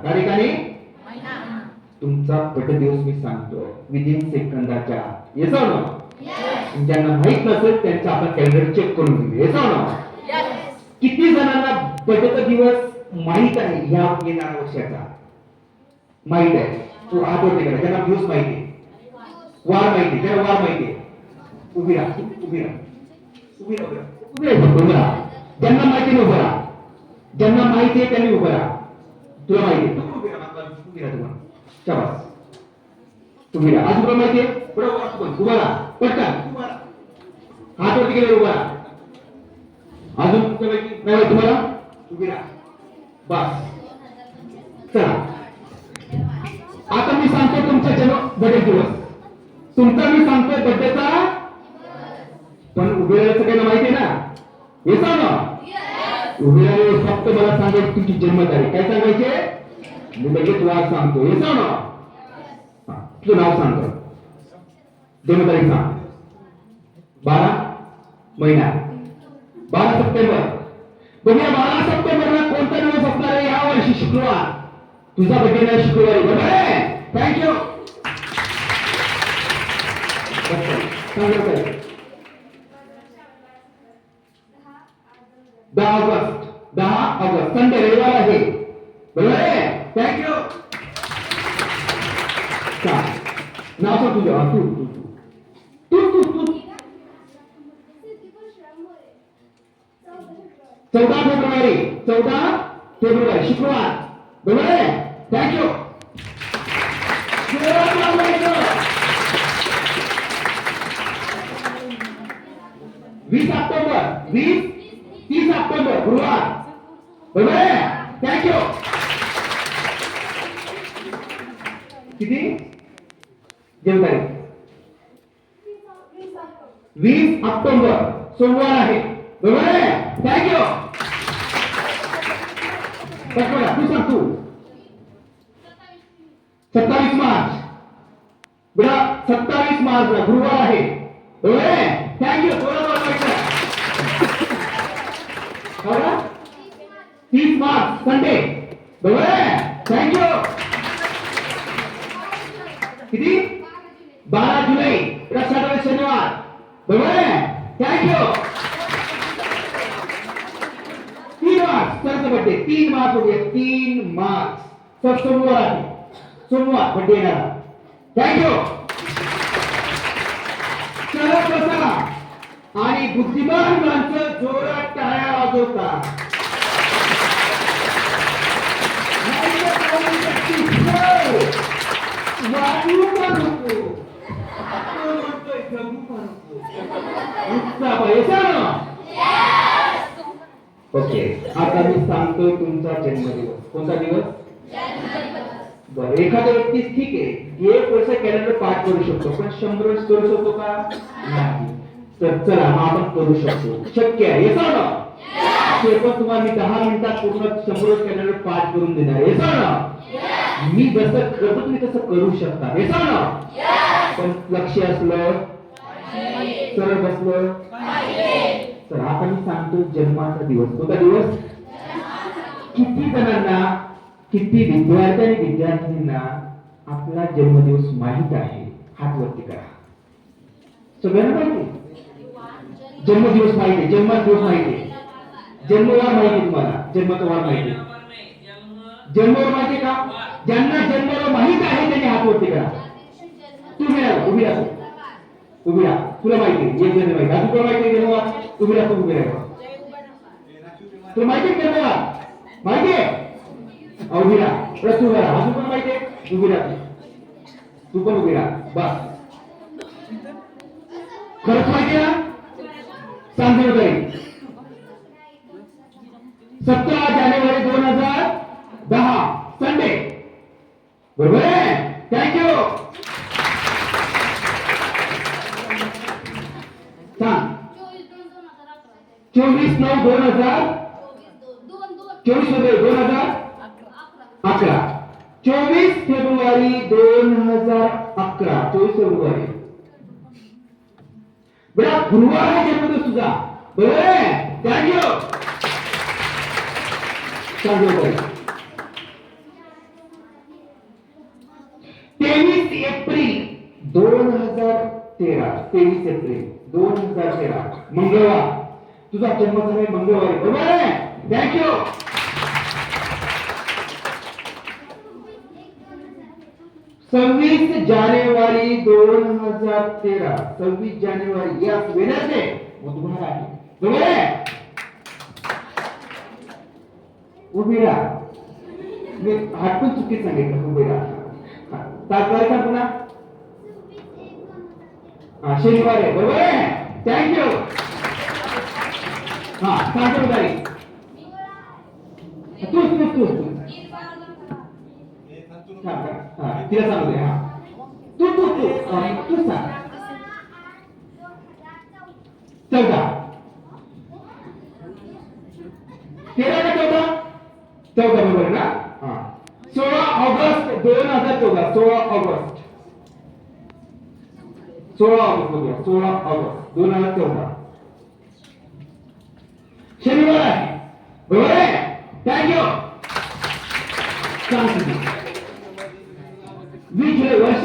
तारीखाने तुमचा बर्थडे दिवस मी सांगतो विदिन सेकंदाच्या. Yes or no? ज्यांना माहित नसेल त्यांचं आपण कॅलेंडर चेक करून घेऊ. Yes or no? किती जणांना बर्थडेचा दिवस माहित आहे ह्या येणाऱ्या वर्षाचा? माहित आहे? तो हात वरती करा ज्यांना दिवस माहिती आहे. वार माहिती आहे? ज्यांना वार माहिती आहे उभी राहा, उभी राहा, उभी राहा, उभी राहा, उभी राहा. ज्यांना माहिती नाही उभं राहा. ज्यांना माहिती आहे त्यांनी उभं राहा. तुला माहिती आहे तू उभी राहा, उभी राहा तुम्हाला. शाबास. तुम्ही राहा. आज तुला माहिती आहे बरोबर उभा राहा पटकन. हात वरती केले उभा राहा. अजून नाही तुम्हाला उभी राहा बस. चला आता मी सांगतो तुमचा जन्म बर्थडे दिवस. तुमचा मी सांगतोय बर्थडेचा पण उभे राहायचं काही माहिती आहे ना? हे सांग ना उभे राहिले फक्त मला सांगायचं तुमची जन्मतारीख. काय सांगायचे? मी लगेच वाद सांगतो. हे सांग ना तुझं नाव सांगतो जन्मतारीख सांग. 12 महिना 12 सप्टेंबर. बघूया 12 सप्टेंबरला कोणता दिवस असणार आहे या वर्षी? शुक्रवार. तुझा बर्थडे नाही शुक्रवारी बरोबर आहे? थँक्यू. 10 ऑगस्ट संडे रविवार आहे बरोबर आहे? थँक्यू. नाव सांग तुझं. तू तू तू तू 14 फेब्रुवारी. 14 फेब्रुवारी शुक्रवार बरोबर आहे? थँक्यू. 20 ऑक्टोबर 30 ऑक्टोबर गुरुवार बरोबर आहे? थँक्यू. किती जन्मतारीख? 20 ऑक्टोबर सोमवार आहे बरोबर आहे? थँक्यू. तू सांग तू. 27 मार्च बेटा 27 मार्चला गुरुवार आहे बरोबर आहे? थँक्यू. 30 मार्च संडे बरोबर आहे? थँक्यू. किती? 12 जुलै सॅटर्डे शनिवार बरोबर आहे? थँक्यू. 3 मार्च सरचा बर्थडे. 3 मार्च हो गया. 3 मार्च सब सोमवार आहे. सोमवार बर्थडे येणार. थँक्यू. चला बसा आणि बुद्धिमान माणसं जोरात टाळ्या वाजवतात. वाजवू का नको? ओके आता मी सांगतो तुमचा जन्मदिवस. कोणता दिवस? बरं एखादा व्यक्ती ठीक आहे 1 वर्ष कॅलेंडर पाठ करू शकतो पण 100 वर्ष करू शकतो का? नाही. तर चला मग आपण करू शकतो. शक्य आहे. हे सांगा ते पण तुम्हाला मी 10 मिनिटात पूर्ण 100 वर्ष कॅलेंडर पाठ करून देणार. हे सांगा मी जसं करतो तुम्ही तसं करू शकता. हे सांगा पण लक्ष असलं सरळ बसलं. तर आता मी सांगतो जन्माचा दिवस. कोणता दिवस? किती जणांना किती विद्यार्थी आणि विद्यार्थ्यांना आपला जन्मदिवस माहित आहे? हात वरती करा. सगळ्यांना माहिती जन्मदिवस माहिती आहे? जन्मदिवस माहिती आहे? जन्मवार माहिती आहे तुम्हाला? जन्माचा वार माहिती आहे? जन्मवार माहिती आहे का? ज्यांना जन्मवार माहित आहे त्यांनी हात वरती करा. तुम्ही उभी राहा. उभी राहा. तुला माहिती आहे? एक जण माहिती. अजून तुला माहिती आहे जन्मवार? उभी राहा. तू उभी राहा. तुला माहिती आहे जन्मवार? माहिती आहे? उभी राहा. परत उभी राहा. अजून पण माहिती आहे? उभी राहा. तू पण उभी राहा. बस. खरंच माहिती आहे ना? सांग जाईल. 17 जानेवारी 2010 संडे बरोबर आहे? थँक्यू. सांग 24/9/2000 2011 24 फेब्रुवारी 2011 24 फेब्रुवारी बेटा गुरुवार आहे जन्मदिवस तुझा बरोबर आहे? थँक्यू. एप्रिल 2013, 23 एप्रिल 2013 मंगळवार. तुझा जन्म झालाय मंगळवारी, बरोबर आहे? थँक्यू. 26 जानेवारी 2013, 26 जानेवारी या वेनसडे बुधवार आहे, बरोबर आहे? उभी राहा. मी हातून चुकी सांगितलं, उभी राहा. तारखा पुन्हा शनिवार आहे, बरोबर आहे? थँक्यू. हा सांगतो तारीख. तू तिला सांगू दे. हा तू सांग. 14 13 का 14? 14 बरोबर ना? हा 16 ऑगस्ट 2014, 16 ऑगस्ट 2014 शनिवार आहे, बरोबर आहे? थँक्यू. 20 जुलै वर्ष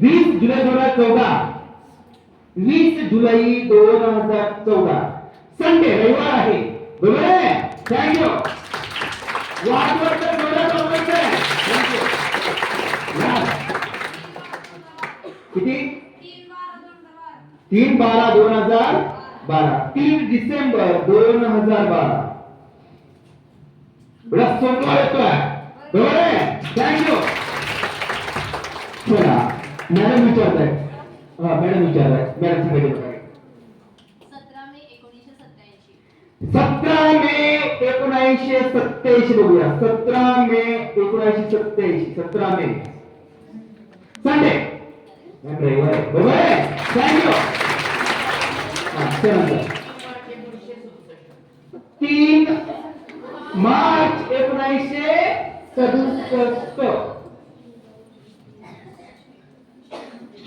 20 जुलै 2014, 20 जुलै 2014 संडे, रविवार आहे, बरोबर आहे? थँक्यू. वाढवत किती? 3/12/2012, 3 डिसेंबर 2012. बड़ा सोमवार येतोय, बरोबर आहे? थँक्यू. चला मॅडम विचारताय. हा मॅडम विचारताय. मॅडम सांगितलं काय? 17 मे 1987 बघूया. 17 मे 1987, 17 मे संडे, रविवार, बरोबर आहे? थँक्यू. 3 मार्च 1967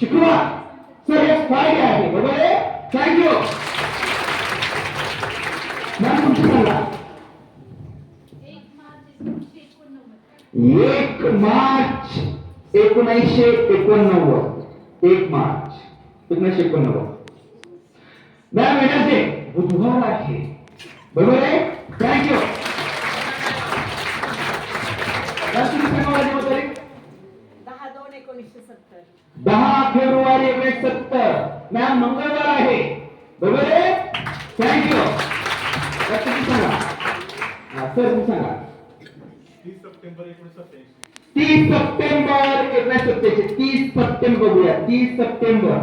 शुक्रवार. सर एक फ्रायडे आहे, बरोबर आहे? थँक्यू. मॅम तुमची सांगा. 1 मार्च 1989, 1 मार्च 1989. मॅम वेनसडे बुधवार आहे, बरोबर आहे? थँक्यू. 10 फेब्रुवारी 1970. मॅम मंगळवार आहे, बरोबर आहे? थँक्यू. तुम्ही सांगा. सर तुम्ही सांगा. 30 सप्टेंबर 1987. 30 सप्टेंबर बघूया. 30 सप्टेंबर.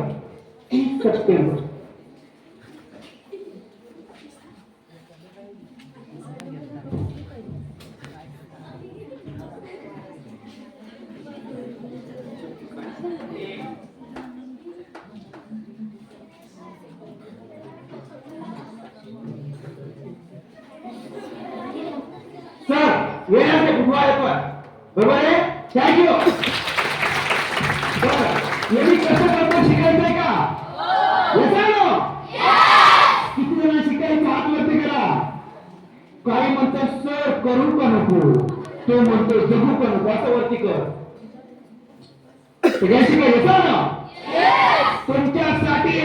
सर वेळाचे बुधवार येतोय, बरोबर आहे? थँक्यू. तुम्ही कसं करता शिकायचंय का? किती जण शिकायचं? हात वरती करा. काही म्हणतात सर करू का नको, तो म्हणतो जगू का नको. असं वरती कर. सगळ्या शिकायचं ना तुमच्यासाठी.